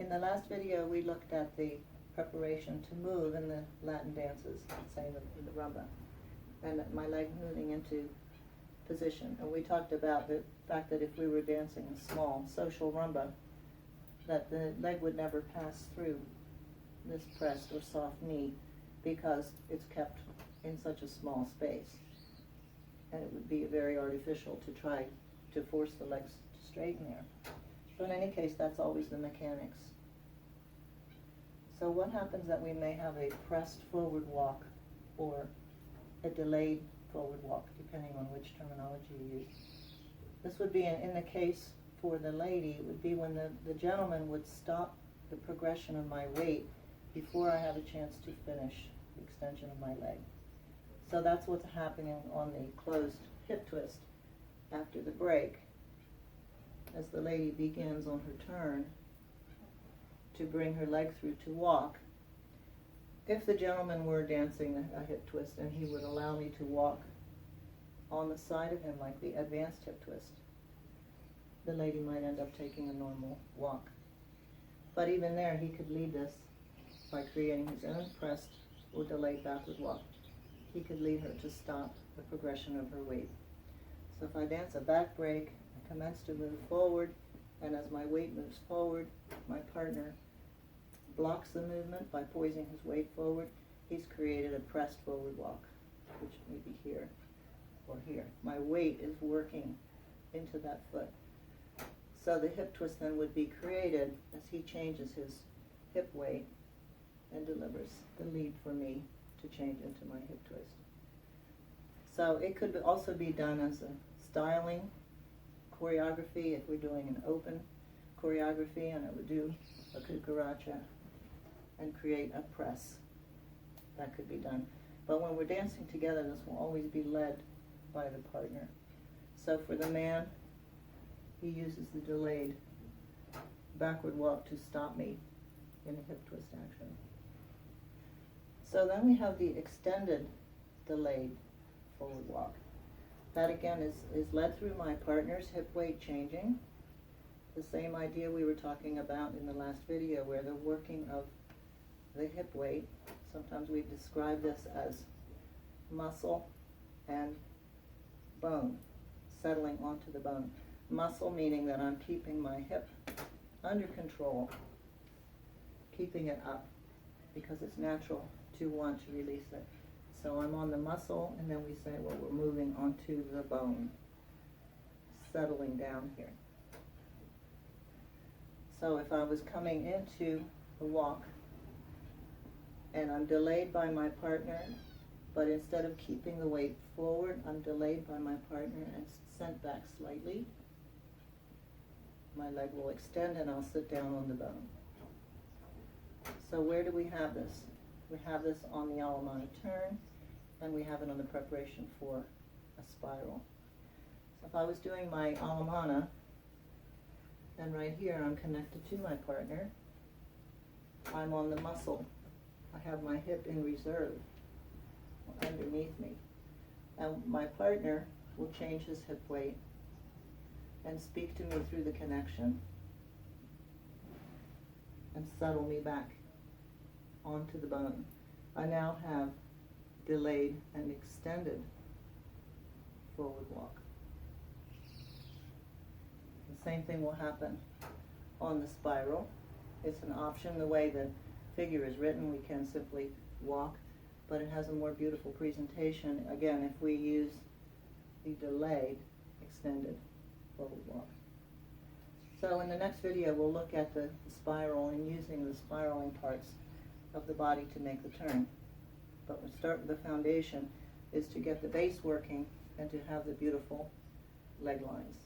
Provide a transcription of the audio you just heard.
In the last video, we looked at the preparation to move in the Latin dances, say in the rumba, and my leg moving into position. And we talked about the fact that if we were dancing a small social rumba, that the leg would never pass through this pressed or soft knee because it's kept in such a small space. And it would be very artificial to try to force the legs to straighten there. But in any case, that's always the mechanics. So what happens that we may have a pressed forward walk or a delayed forward walk, depending on which terminology you use. This would be in the case for the lady, it would be when the gentleman would stop the progression of my weight before I have a chance to finish the extension of my leg. So that's what's happening on the closed hip twist after the break, as the lady begins on her turn to bring her leg through to walk. If the gentleman were dancing a hip twist and he would allow me to walk on the side of him like the advanced hip twist, the lady might end up taking a normal walk. But even there, he could lead this by creating his own pressed or delayed backward walk. He could lead her to stop the progression of her weight. So if I dance a back break, I commence to move forward, and as my weight moves forward, my partner blocks the movement by poising his weight forward. He's created a pressed forward walk, which may be here or here. My weight is working into that foot. So the hip twist then would be created as he changes his hip weight and delivers the lead for me to change into my hip twist. So it could also be done as a styling choreography if we're doing an open choreography, and I would do a cucaracha and create a press. That could be done. But when we're dancing together, this will always be led by the partner. So for the man, he uses the delayed backward walk to stop me in a hip twist action. So then we have the extended delayed forward walk. That again is led through my partner's hip weight changing. The same idea we were talking about in the last video, where the working of the hip weight, sometimes we describe this as muscle and bone, settling onto the bone. Muscle meaning that I'm keeping my hip under control, keeping it up, because it's natural to want to release it. So I'm on the muscle, and then we say, well, we're moving onto the bone, settling down here. So if I was coming into the walk, and I'm delayed by my partner, but instead of keeping the weight forward, I'm delayed by my partner and sent back slightly, my leg will extend and I'll sit down on the bone. So where do we have this? We have this on the Alemana turn, and we have it on the preparation for a spiral. So if I was doing my Alemana, then right here I'm connected to my partner. I'm on the muscle. I have my hip in reserve underneath me. And my partner will change his hip weight and speak to me through the connection and settle me back onto the bone. I now have delayed and extended forward walk. The same thing will happen on the spiral. It's an option. The way the figure is written, we can simply walk, but it has a more beautiful presentation, again, if we use the delayed extended forward walk. So in the next video, we'll look at the spiral and using the spiraling parts of the body to make the turn. But we'll start with the foundation, is to get the base working and to have the beautiful leg lines.